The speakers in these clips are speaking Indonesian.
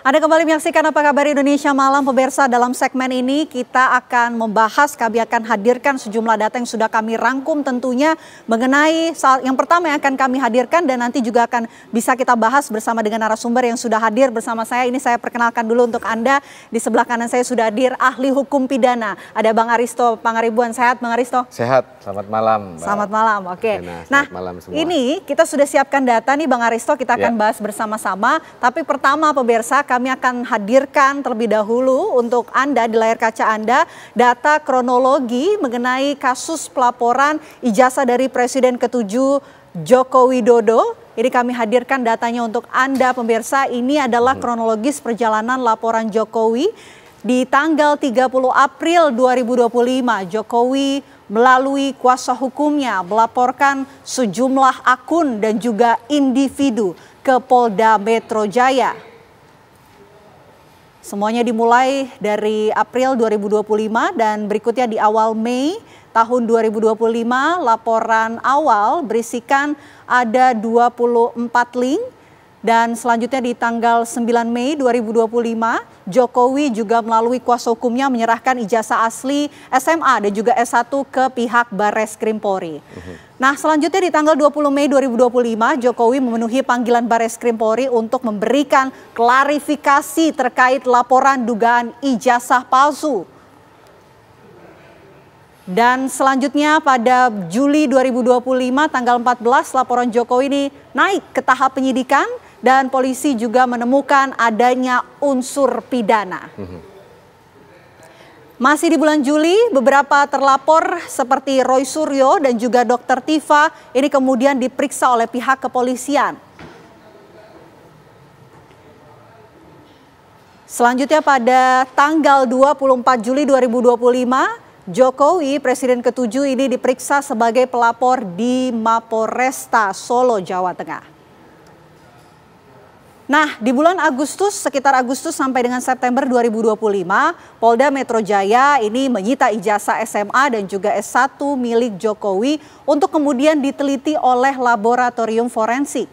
Anda kembali menyaksikan Apa Kabar Indonesia Malam, pemirsa. Dalam segmen ini kita akan membahas, kami akan hadirkan sejumlah data yang sudah kami rangkum tentunya mengenai yang pertama yang akan kami hadirkan dan nanti juga akan bisa kita bahas bersama dengan narasumber yang sudah hadir bersama saya. Ini saya perkenalkan dulu untuk Anda. Di sebelah kanan saya sudah hadir ahli hukum pidana. Ada Bang Aristo Pangaribuan. Sehat Bang Aristo? Sehat, selamat malam. Selamat malam, oke. Nah, malam semua. Ini kita sudah siapkan data nih Bang Aristo, kita akan bahas bersama-sama. Tapi pertama pemirsa, kami akan hadirkan terlebih dahulu untuk Anda di layar kaca Anda data kronologi mengenai kasus pelaporan ijazah dari Presiden ke-7 Joko Widodo. Ini kami hadirkan datanya untuk Anda pemirsa. Ini adalah kronologis perjalanan laporan Jokowi di tanggal 30 April 2025. Jokowi melalui kuasa hukumnya melaporkan sejumlah akun dan juga individu ke Polda Metro Jaya. Semuanya dimulai dari April 2025 dan berikutnya di awal Mei tahun 2025 laporan awal berisikan ada 24 link. Dan selanjutnya di tanggal 9 Mei 2025, Jokowi juga melalui kuasa hukumnya menyerahkan ijazah asli SMA dan juga S1 ke pihak Barreskrim Polri. Nah selanjutnya di tanggal 20 Mei 2025, Jokowi memenuhi panggilan Barreskrim Polri untuk memberikan klarifikasi terkait laporan dugaan ijazah palsu. Dan selanjutnya pada Juli 2025 tanggal 14 laporan Jokowi ini naik ke tahap penyidikan dan polisi juga menemukan adanya unsur pidana. Masih di bulan Juli beberapa terlapor seperti Roy Suryo dan juga Dr. Tifa ini kemudian diperiksa oleh pihak kepolisian. Selanjutnya pada tanggal 24 Juli 2025 Jokowi, Presiden ke-7 ini diperiksa sebagai pelapor di Mapolresta Solo, Jawa Tengah. Nah, di bulan Agustus, sekitar Agustus sampai dengan September 2025, Polda Metro Jaya ini menyita ijazah SMA dan juga S1 milik Jokowi untuk kemudian diteliti oleh laboratorium forensik.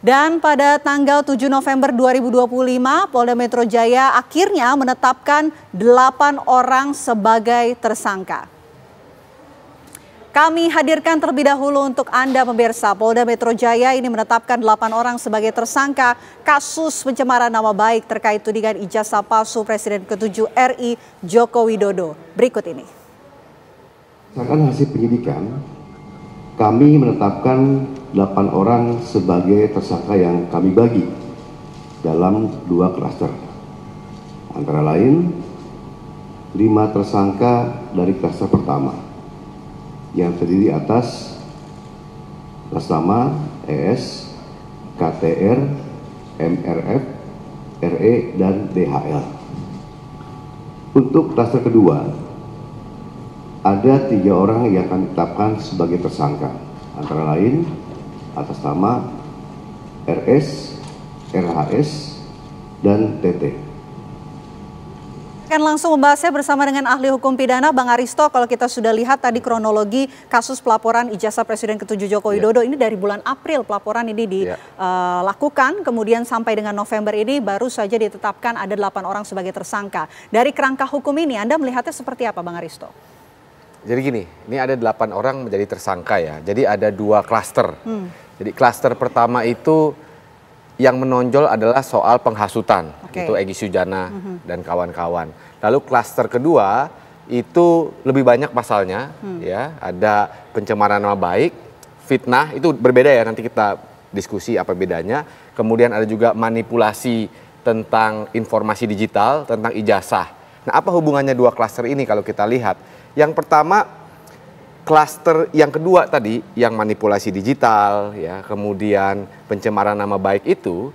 Dan pada tanggal 7 November 2025, Polda Metro Jaya akhirnya menetapkan 8 orang sebagai tersangka. Kami hadirkan terlebih dahulu untuk Anda pemirsa, Polda Metro Jaya ini menetapkan 8 orang sebagai tersangka kasus pencemaran nama baik terkait tudingan ijazah palsu Presiden ke-7 RI Joko Widodo. Berikut ini. Berdasarkan hasil penyidikan, kami menetapkan 8 orang sebagai tersangka yang kami bagi dalam 2 klaster. Antara lain, 5 tersangka dari klaster pertama yang terdiri atas Pratama, ES, KTR, MRF, RE, dan DHL. Untuk klaster kedua, ada 3 orang yang akan ditetapkan sebagai tersangka, antara lain atas nama RS, RHS, dan TT. Akan langsung membahasnya bersama dengan ahli hukum pidana Bang Aristo. Kalau kita sudah lihat tadi kronologi kasus pelaporan ijazah Presiden ke-7 Joko Widodo ini dari bulan April pelaporan ini dilakukan, kemudian sampai dengan November ini baru saja ditetapkan ada 8 orang sebagai tersangka. Dari kerangka hukum ini Anda melihatnya seperti apa Bang Aristo? Jadi gini, ini ada 8 orang menjadi tersangka ya. Jadi ada 2 klaster. Jadi klaster pertama itu yang menonjol adalah soal penghasutan, itu Egy Sujana dan kawan-kawan. Lalu klaster kedua itu lebih banyak pasalnya, ya, ada pencemaran nama baik, fitnah, itu berbeda ya, nanti kita diskusi apa bedanya. Kemudian ada juga manipulasi tentang informasi digital, tentang ijazah. Nah, apa hubungannya 2 klaster ini kalau kita lihat? Yang pertama, klaster yang kedua tadi yang manipulasi digital ya, kemudian pencemaran nama baik itu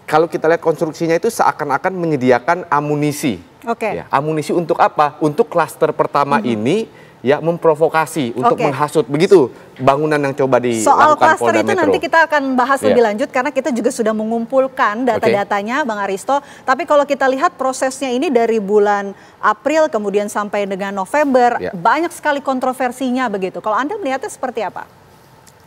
kalau kita lihat konstruksinya itu seakan-akan menyediakan amunisi. Ya, amunisi untuk apa? Untuk klaster pertama ini ya memprovokasi untuk menghasut, begitu bangunan yang coba dilakukan Polda Metro. Soal klaster itu nanti kita akan bahas lebih lanjut karena kita juga sudah mengumpulkan data-datanya Bang Aristo. Tapi kalau kita lihat prosesnya ini dari bulan April kemudian sampai dengan November, banyak sekali kontroversinya begitu. Kalau Anda melihatnya seperti apa?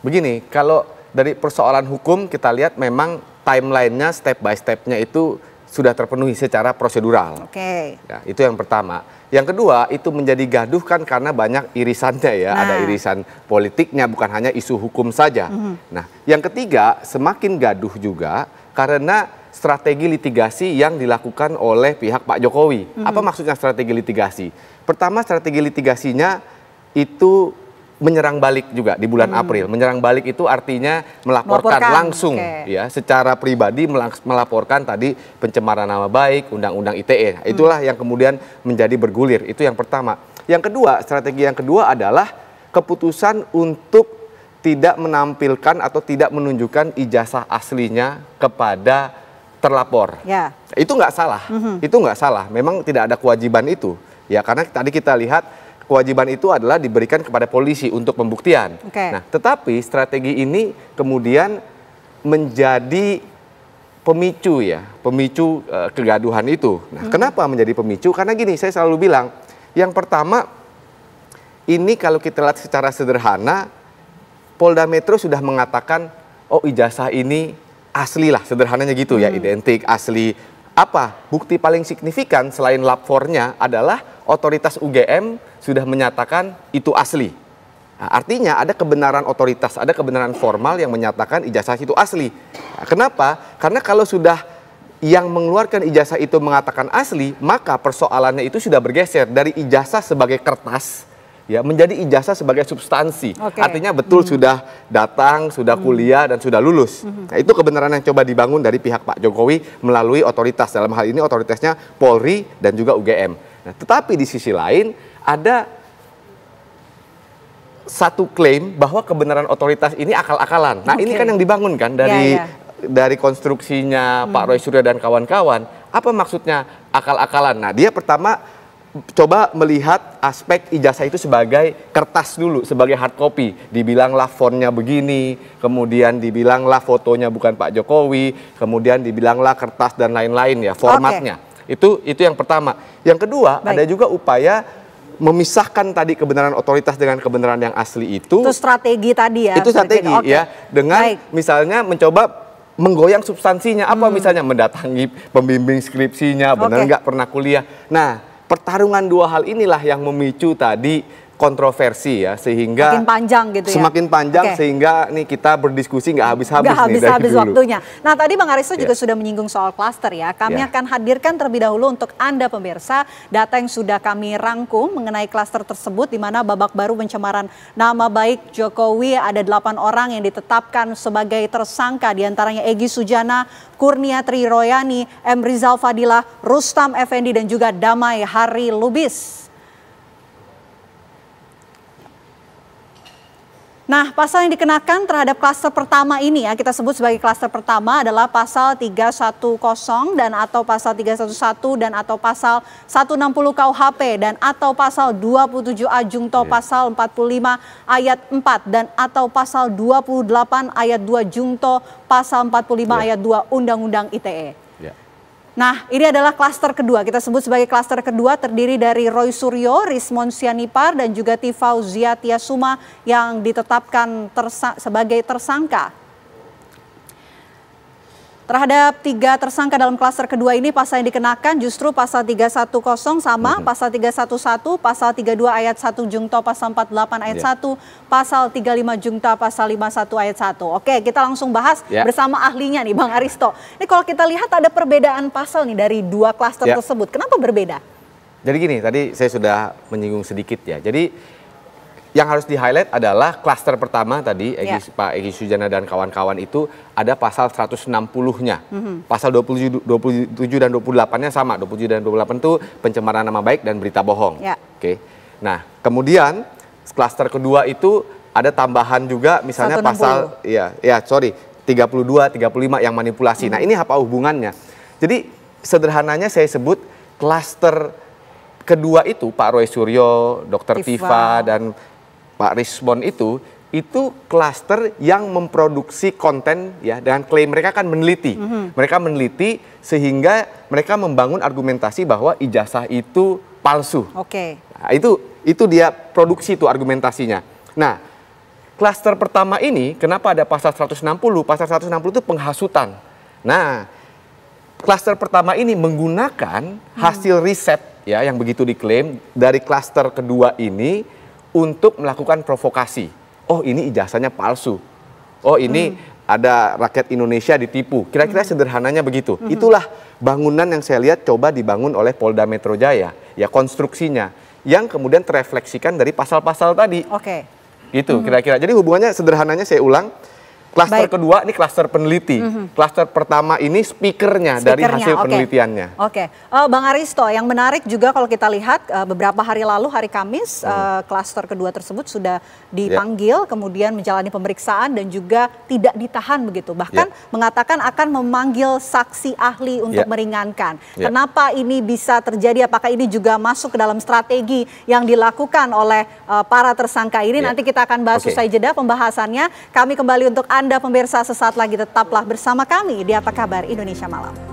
Begini, kalau dari persoalan hukum kita lihat memang timelinenya, step by stepnya itu sudah terpenuhi secara prosedural. Ya, itu yang pertama. Yang kedua, itu menjadi gaduh kan karena banyak irisannya ya. Ada irisan politiknya, bukan hanya isu hukum saja. Nah, yang ketiga, semakin gaduh juga karena strategi litigasi yang dilakukan oleh pihak Pak Jokowi. Apa maksudnya strategi litigasi? Pertama, strategi litigasinya itu menyerang balik juga di bulan April. Menyerang balik itu artinya melaporkan langsung ya, secara pribadi melaporkan tadi pencemaran nama baik, undang-undang ITE. Nah, itulah yang kemudian menjadi bergulir. Itu yang pertama. Yang kedua, strategi yang kedua adalah keputusan untuk tidak menampilkan atau tidak menunjukkan ijazah aslinya kepada terlapor. Itu nggak salah. Itu nggak salah. Memang tidak ada kewajiban itu. Ya, karena tadi kita lihat kewajiban itu adalah diberikan kepada polisi untuk pembuktian. Nah, tetapi strategi ini kemudian menjadi pemicu ya, pemicu kegaduhan itu. Nah, kenapa menjadi pemicu? Karena gini, saya selalu bilang, yang pertama, ini kalau kita lihat secara sederhana, Polda Metro sudah mengatakan, oh ijazah ini asli lah, sederhananya gitu ya, identik, asli. Apa? Bukti paling signifikan selain lapornya adalah otoritas UGM sudah menyatakan itu asli. Nah, artinya ada kebenaran otoritas, ada kebenaran formal yang menyatakan ijazah itu asli. Nah, kenapa? Karena kalau sudah yang mengeluarkan ijazah itu mengatakan asli, maka persoalannya itu sudah bergeser dari ijazah sebagai kertas ya menjadi ijazah sebagai substansi. Artinya betul sudah datang, sudah kuliah dan sudah lulus. Nah, itu kebenaran yang coba dibangun dari pihak Pak Jokowi melalui otoritas. Dalam hal ini otoritasnya Polri dan juga UGM. Nah, tetapi di sisi lain ada satu klaim bahwa kebenaran otoritas ini akal-akalan. Nah, ini kan yang dibangun kan dari konstruksinya Pak Roy Suryo dan kawan-kawan. Apa maksudnya akal-akalan? Nah, dia pertama coba melihat aspek ijazah itu sebagai kertas dulu, sebagai hard copy. Dibilanglah fontnya begini, kemudian dibilanglah fotonya bukan Pak Jokowi, kemudian dibilanglah kertas dan lain-lain ya, formatnya. Itu yang pertama. Yang kedua, ada juga upaya memisahkan tadi kebenaran otoritas dengan kebenaran yang asli itu. Itu strategi tadi ya. Itu strategi ya, dengan misalnya mencoba menggoyang substansinya. Apa misalnya mendatangi pembimbing skripsinya, benar nggak pernah kuliah. Nah, pertarungan dua hal inilah yang memicu tadi kontroversi ya, sehingga semakin panjang gitu ya. Semakin panjang sehingga nih kita berdiskusi nggak habis-habis nih. Nggak habis-habis waktunya. Nah, tadi Bang Aristo juga sudah menyinggung soal klaster ya. Kami akan hadirkan terlebih dahulu untuk Anda pemirsa data yang sudah kami rangkum mengenai klaster tersebut, di mana babak baru pencemaran nama baik Jokowi ada 8 orang yang ditetapkan sebagai tersangka, diantaranya Egy Sujana, Kurnia Tri Royani, M. Rizal Fadilah, Rustam Effendi dan juga Damai Hari Lubis. Nah, pasal yang dikenakan terhadap klaster pertama ini ya, kita sebut sebagai klaster pertama adalah pasal 310 dan atau pasal 311 dan atau pasal 160 KUHP dan atau pasal 27A Jungto pasal 45 ayat 4 dan atau pasal 28 ayat 2 Jungto pasal 45 ayat 2 Undang-Undang ITE. Nah, ini adalah klaster kedua. Kita sebut sebagai klaster kedua, terdiri dari Roy Suryo, Rismon Sianipar, dan juga Tifauzia Tiasuma yang ditetapkan sebagai tersangka. Terhadap 3 tersangka dalam klaster kedua ini, pasal yang dikenakan justru pasal 310 sama, pasal 311, pasal 32 ayat 1 Jungto pasal 48 ayat 1, pasal 35 Jungto pasal 51 ayat 1. Oke, kita langsung bahas bersama ahlinya nih, Bang Aristo. Ini kalau kita lihat ada perbedaan pasal nih dari 2 klaster tersebut. Kenapa berbeda? Jadi gini, tadi saya sudah menyinggung sedikit ya. Jadi yang harus di-highlight adalah klaster pertama tadi, Pak Egy Sujana dan kawan-kawan itu ada pasal 160-nya. Pasal 27 dan 28-nya sama. 27 dan 28 itu pencemaran nama baik dan berita bohong. Oke. Nah, kemudian klaster kedua itu ada tambahan juga misalnya 160. Pasal 32, 35 yang manipulasi. Nah, ini apa hubungannya? Jadi sederhananya saya sebut klaster kedua itu Pak Roy Suryo, Dr. Tifa dan Pak Rismon itu klaster yang memproduksi konten ya, dengan klaim mereka kan meneliti. Mereka meneliti sehingga mereka membangun argumentasi bahwa ijazah itu palsu. Nah, itu dia produksi itu argumentasinya. Nah, klaster pertama ini kenapa ada pasal 160? Pasal 160 itu penghasutan. Nah, klaster pertama ini menggunakan hasil riset ya yang begitu diklaim dari klaster kedua ini untuk melakukan provokasi. Oh, ini ijazahnya palsu. Oh, ini ada rakyat Indonesia ditipu. Kira-kira sederhananya begitu. Itulah bangunan yang saya lihat coba dibangun oleh Polda Metro Jaya, ya konstruksinya, yang kemudian terefleksikan dari pasal-pasal tadi. Oke. Gitu kira-kira. Jadi hubungannya sederhananya saya ulang. Klaster kedua ini klaster peneliti. Klaster pertama ini speakernya dari hasil penelitiannya. Oke. Bang Aristo, yang menarik juga kalau kita lihat beberapa hari lalu, hari Kamis, klaster kedua tersebut sudah dipanggil, kemudian menjalani pemeriksaan dan juga tidak ditahan begitu. Bahkan mengatakan akan memanggil saksi ahli untuk meringankan. Kenapa ini bisa terjadi? Apakah ini juga masuk ke dalam strategi yang dilakukan oleh para tersangka ini? Nanti kita akan bahas usai jeda pembahasannya. Kami kembali untuk Anda pemirsa sesaat lagi, tetaplah bersama kami di Apa Kabar Indonesia Malam.